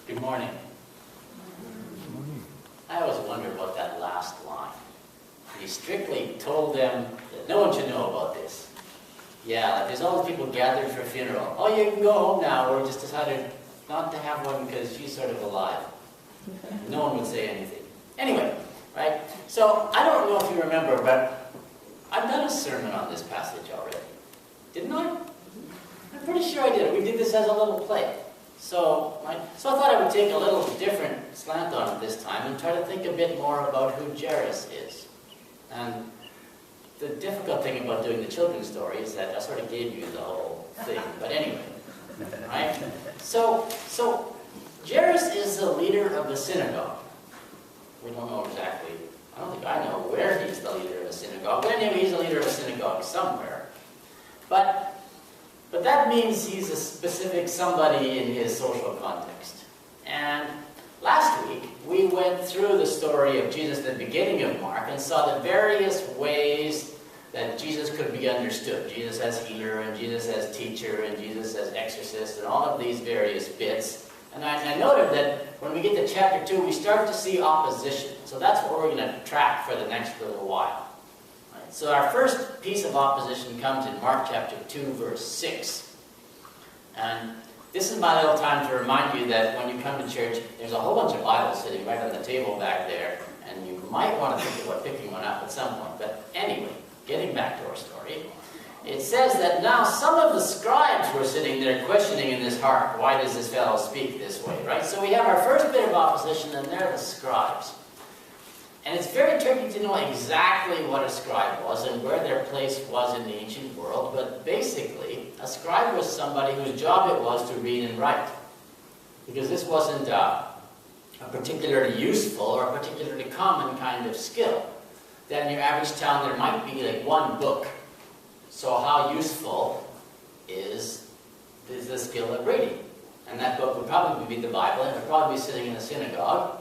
Good morning. I always wonder about that last line. He strictly told them that no one should know about this. Yeah, like there's all these people gathered for a funeral. Oh, you can go home now, or just decided not to have one because she's sort of alive. No one would say anything. Anyway, right? So, I don't know if you remember, but I've done a sermon on this passage already. Didn't I? I'm pretty sure I did. We did this as a little play. So I thought I would take a little different slant on it this time and try to think a bit more about who Jairus is. And the difficult thing about doing the children's story is that I sort of gave you the whole thing. But anyway, right? So Jairus is the leader of the synagogue. We don't know exactly. I don't think I know where he's the leader of a synagogue. But anyway, he's the leader of a synagogue somewhere. But that means he's a specific somebody in his social context. And last week, we went through the story of Jesus at the beginning of Mark and saw the various ways that Jesus could be understood. Jesus as healer, and Jesus as teacher, and Jesus as exorcist, and all of these various bits. And I noted that when we get to chapter 2, we start to see opposition. So that's what we're going to track for the next little while. So our first piece of opposition comes in Mark chapter 2, verse 6. And this is my little time to remind you that when you come to church, there's a whole bunch of Bibles sitting right on the table back there, and you might want to think about picking one up at some point. But anyway, getting back to our story, it says that now some of the scribes were sitting there questioning in his heart, why does this fellow speak this way, right? So we have our first bit of opposition, and they're the scribes. And it's very tricky to know exactly what a scribe was and where their place was in the ancient world, but basically, a scribe was somebody whose job it was to read and write. Because this wasn't a particularly useful or a particularly common kind of skill. That in your average town there might be like one book. So how useful is the skill of reading? And that book would probably be the Bible, and it would probably be sitting in a synagogue.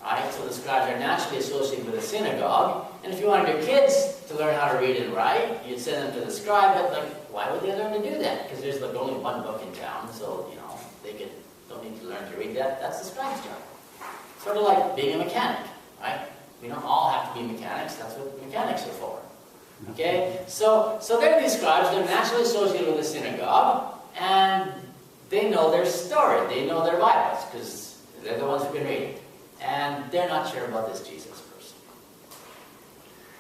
Right? So the scribes are naturally associated with a synagogue. And if you wanted your kids to learn how to read and write, you'd send them to the scribe, but like, why would they learn to do that? Because there's like only one book in town, so they don't need to learn to read that. That's the scribe's job. Sort of like being a mechanic, right? We don't all have to be mechanics, that's what mechanics are for. Okay? So they're these scribes, they're naturally associated with the synagogue, and they know their story, they know their Bibles, because they're the ones who can read it. And they're not sure about this Jesus person.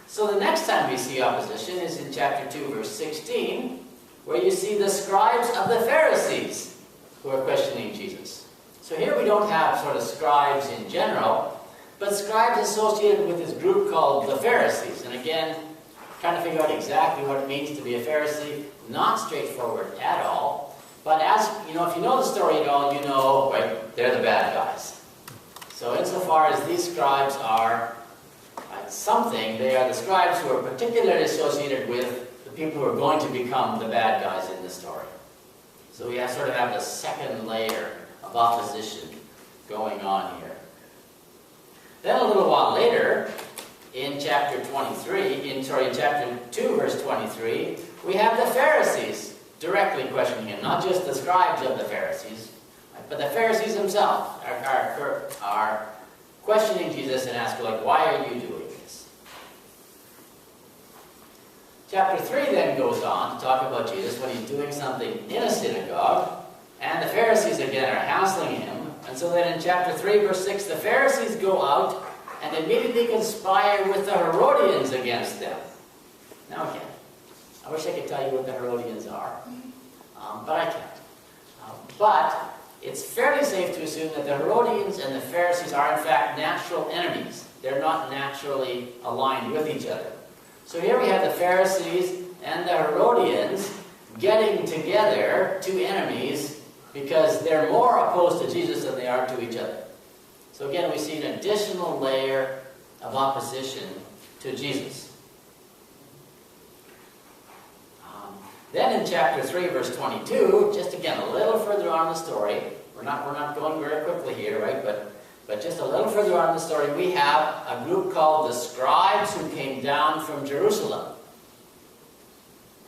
So the next time we see opposition is in chapter 2, verse 16, where you see the scribes of the Pharisees who are questioning Jesus. So here we don't have sort of scribes in general, but scribes associated with this group called the Pharisees. And again, trying to figure out exactly what it means to be a Pharisee, not straightforward at all. But as you know, if you know the story at all, you know, right, they're the bad guys. So insofar as these scribes are something, they are the scribes who are particularly associated with the people who are going to become the bad guys in the story. So we sort of have the second layer of opposition going on here. Then a little while later, in chapter 2, verse 23, we have the Pharisees directly questioning him, not just the scribes of the Pharisees, but the Pharisees themselves are questioning Jesus and asking, like, why are you doing this? Chapter 3 then goes on to talk about Jesus when he's doing something in a synagogue, and the Pharisees again are hassling him. And so then in chapter 3, verse 6, the Pharisees go out and immediately conspire with the Herodians against them. Now again, I wish I could tell you what the Herodians are, but I can't. But it's fairly safe to assume that the Herodians and the Pharisees are in fact natural enemies. They're not naturally aligned with each other. So here we have the Pharisees and the Herodians getting together, two enemies, because they're more opposed to Jesus than they are to each other. So again, we see an additional layer of opposition to Jesus. Then in chapter 3, verse 22, just again a little further on the story, we're not going very quickly here, right? But just a little further on the story, we have a group called the scribes who came down from Jerusalem.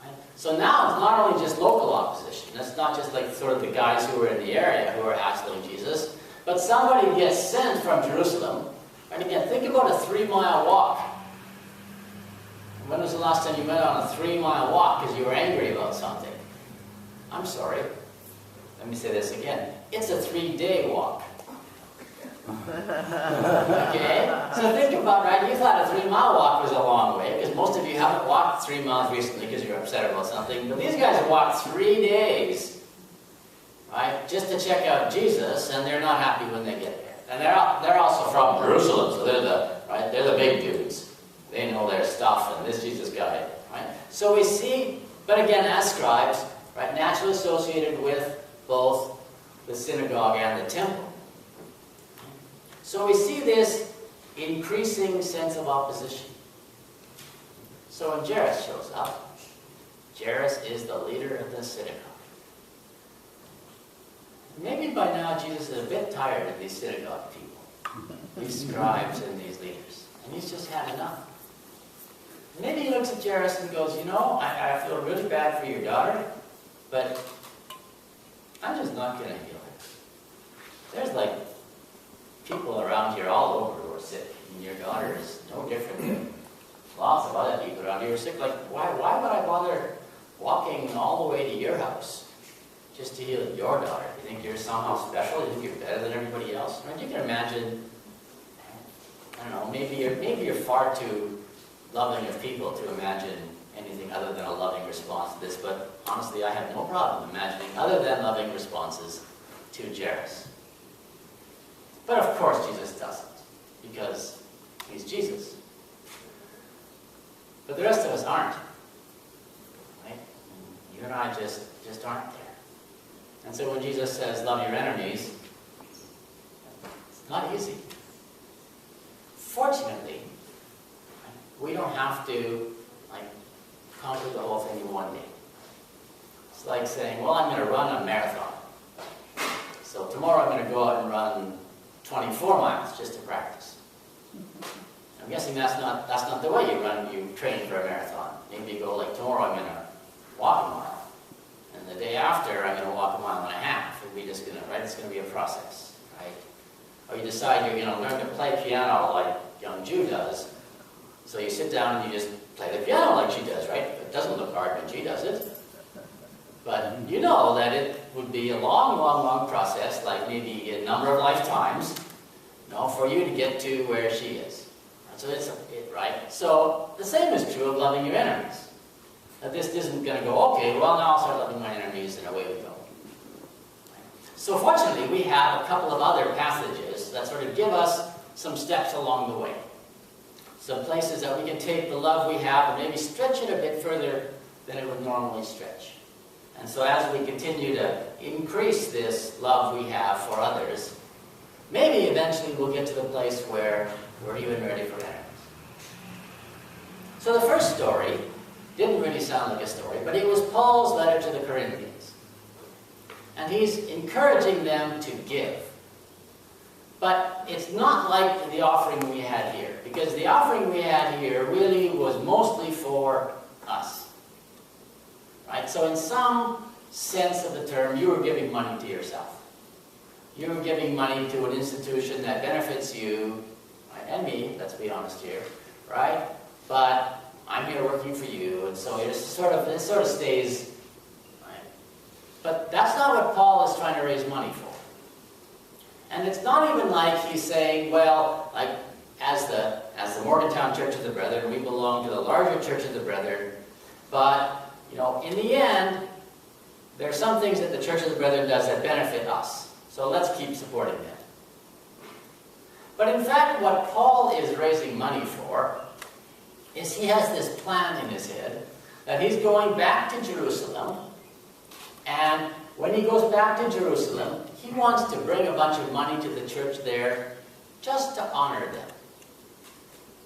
Right? So now it's not only just local opposition. That's not just like sort of the guys who were in the area who are hassling Jesus, but But somebody gets sent from Jerusalem, and again, think about a 3-mile walk. When was the last time you went on a 3-mile walk because you were angry about something? I'm sorry. Let me say this again. It's a 3-day walk. Okay? So think about, right? You thought a 3-mile walk was a long way, because most of you haven't walked 3 miles recently because you're upset about something. But these guys walked 3 days, right, just to check out Jesus, and they're not happy when they get there. And they're also from Jerusalem, so they're the big dudes. They know their stuff, and this Jesus guy, right? So we see, but again, as scribes, right, naturally associated with both the synagogue and the temple. So we see this increasing sense of opposition. So when Jairus shows up, Jairus is the leader of the synagogue. Maybe by now Jesus is a bit tired of these synagogue people, these scribes and these leaders, and he's just had enough. Maybe he looks at Jairus and goes, you know, I feel really bad for your daughter, but I'm just not going to heal her. There's like people around here all over who are sick, and your daughter is no different than lots of other people around here who are sick. Like, why would I bother walking all the way to your house just to heal your daughter? You think you're somehow special? You think you're better than everybody else? Right? You can imagine, I don't know, maybe you're far too loving of people to imagine anything other than a loving response to this, but honestly, I have no problem imagining other than loving responses to Jairus. But of course Jesus doesn't, because he's Jesus. But the rest of us aren't. Right? You and I just aren't there. And so when Jesus says, love your enemies, it's not easy. Fortunately, we don't have to conquer the whole thing in one day. It's like saying, well, I'm going to run a marathon. So tomorrow I'm going to go out and run 24 miles just to practice. I'm guessing that's not the way you train for a marathon. Maybe you go like, tomorrow I'm going to walk a mile. And the day after I'm going to walk 1.5 miles. And we're just going to, right? It's going to be a process, right? Or you decide you're going to learn to play piano like young Jude does. So you sit down and you just play the piano like she does, right? It doesn't look hard when she does it. But you know that it would be a long, long, long process, like maybe a number of lifetimes, for you to get to where she is. So right? So the same is true of loving your enemies. That this isn't going to go, okay, well now I'll start loving my enemies and away we go. So fortunately, we have a couple of other passages that sort of give us some steps along the way. Some places that we can take the love we have and maybe stretch it a bit further than it would normally stretch. And so as we continue to increase this love we have for others, maybe eventually we'll get to the place where we're even ready for enemies. So the first story didn't really sound like a story, but it was Paul's letter to the Corinthians. And he's encouraging them to give. But it's not like the offering we had here, because the offering we had here really was mostly for us. Right? So in some sense of the term, you were giving money to yourself. You were giving money to an institution that benefits you, right, and me, let's be honest here, right? But I'm here working for you, and so it sort of stays, right? But that's not what Paul is trying to raise money for. And it's not even like he's saying, well, like, as the Morgantown Church of the Brethren, we belong to the larger Church of the Brethren, but, in the end, there are some things that the Church of the Brethren does that benefit us. So let's keep supporting them. But in fact, what Paul is raising money for is he has this plan in his head that he's going back to Jerusalem, and when he goes back to Jerusalem, he wants to bring a bunch of money to the church there just to honor them.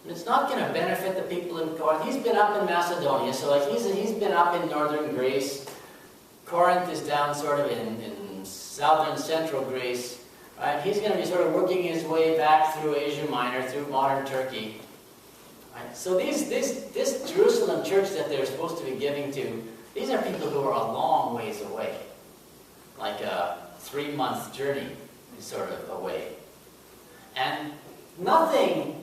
And it's not going to benefit the people in Corinth. He's been up in Macedonia, so he's been up in northern Greece. Corinth is down sort of in southern central Greece. Right? He's going to be sort of working his way back through Asia Minor, through modern Turkey. Right? So this Jerusalem church that they're supposed to be giving to, these are people who are a long ways away. Like a 3-month journey sort of a way. And nothing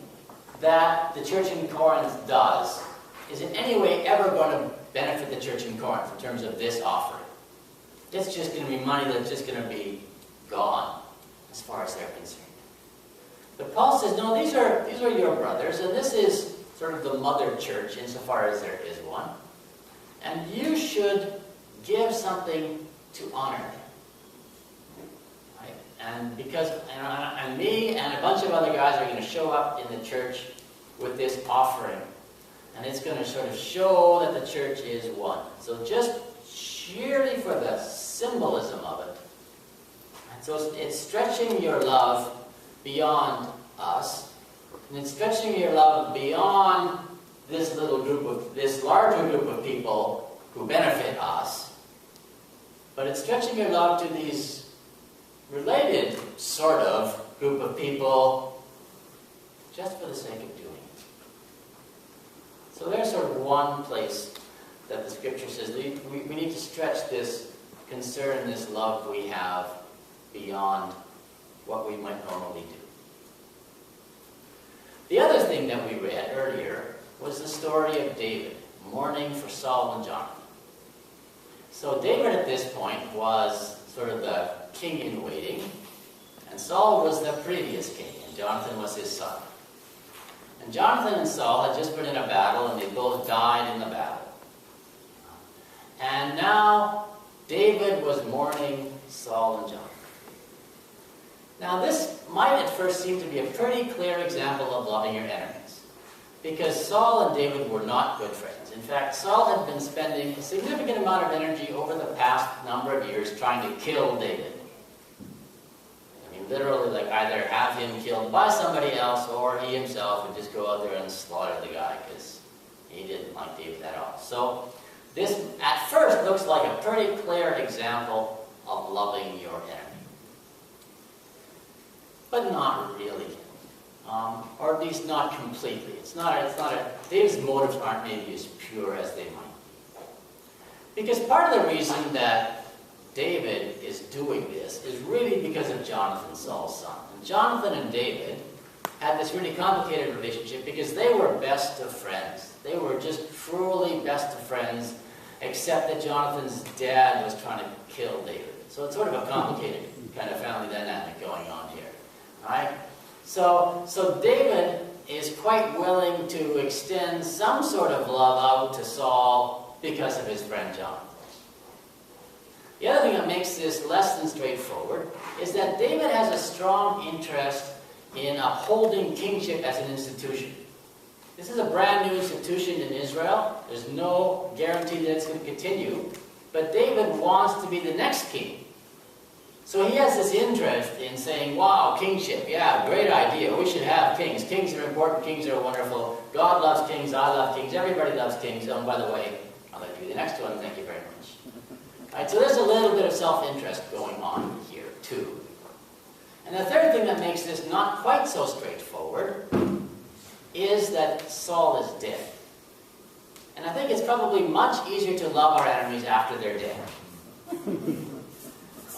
that the church in Corinth does is in any way ever going to benefit the church in Corinth in terms of this offering. It's just going to be money that's just going to be gone as far as they're concerned. But Paul says, no, these are your brothers, and this is sort of the mother church insofar as there is one. And you should give something to honor them. Right? And because, and me and a bunch of other guys are going to show up in the church with this offering. And it's going to sort of show that the church is one. So just sheerly for the symbolism of it. And so it's stretching your love beyond us. And it's stretching your love beyond this larger group of people who benefit us. But it's stretching your love to these related sort of group of people just for the sake of doing it. So there's sort of one place that the scripture says we need to stretch this concern, this love we have beyond what we might normally do. The other thing that we read earlier was the story of David mourning for Saul and Jonathan. So David at this point was sort of the king in waiting, and Saul was the previous king, and Jonathan was his son. And Jonathan and Saul had just been in a battle, and they both died in the battle. And now David was mourning Saul and Jonathan. Now this might at first seem to be a pretty clear example of loving your enemies, because Saul and David were not good friends. In fact, Saul had been spending a significant amount of energy over the past number of years trying to kill David. I mean, literally, like either have him killed by somebody else or he himself would just go out there and slaughter the guy because he didn't like David at all. So this, at first, looks like a pretty clear example of loving your enemy. But not really. Or at least not completely. David's motives aren't maybe as pure as they might be. Because part of the reason that David is doing this is really because of Jonathan, Saul's son. And Jonathan and David had this really complicated relationship because they were best of friends. They were just truly best of friends, except that Jonathan's dad was trying to kill David. So it's sort of a complicated kind of family dynamic going on here. Right? So David is quite willing to extend some sort of love out to Saul because of his friend Jonathan. The other thing that makes this less than straightforward is that David has a strong interest in upholding kingship as an institution. This is a brand new institution in Israel. There's no guarantee that it's going to continue. But David wants to be the next king. So he has this interest in saying, wow, kingship, yeah, great idea. We should have kings. Kings are important. Kings are wonderful. God loves kings. I love kings. Everybody loves kings. Oh, and by the way, I'll let you be the next one. Thank you very much. All right, so there's a little bit of self-interest going on here, too. And the third thing that makes this not quite so straightforward is that Saul is dead. And I think it's probably much easier to love our enemies after they're dead.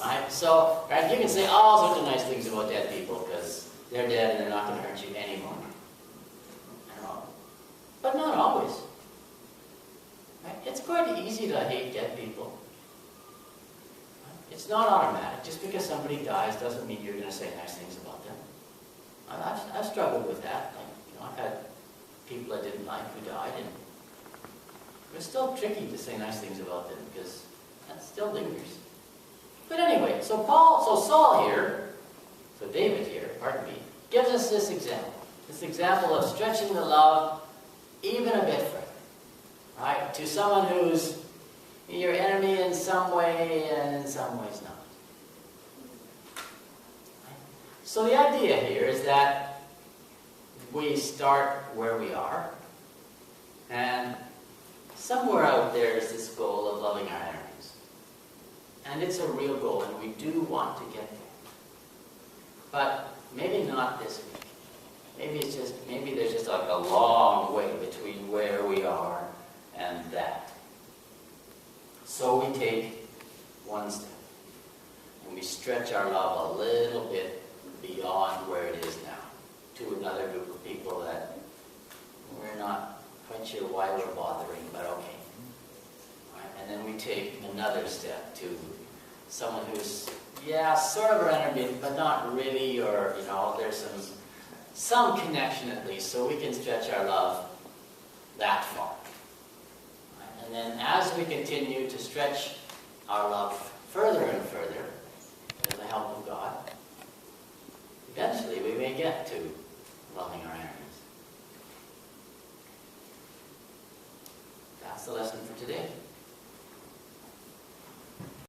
Right? So, right, you can say all sorts of nice things about dead people because they're dead and they're not going to hurt you anymore. But not always. Right? It's quite easy to hate dead people. It's not automatic. Just because somebody dies doesn't mean you're going to say nice things about them. I've struggled with that. I've had people I didn't like who died, and it's still tricky to say nice things about them because that still lingers. But anyway, so Saul here, so David here, pardon me, gives us this example of stretching the love even a bit further, right? To someone who's your enemy in some way and in some ways not. So the idea here is that we start where we are, and somewhere out there is this goal of loving our enemies. And it's a real goal, and we do want to get there. But maybe not this week. Maybe there's just like a long way between where we are and that. So we take one step. when we stretch our love a little bit beyond where it is now, to another group of people that we're not quite sure why we're bothering, but okay. Right? And then we take another step to someone who's, yeah, sort of around our being, but not really, or, there's some connection at least, so we can stretch our love that far. Right? And then as we continue to stretch our love further and further, with the help of God, eventually we may get to loving our enemies. That's the lesson for today.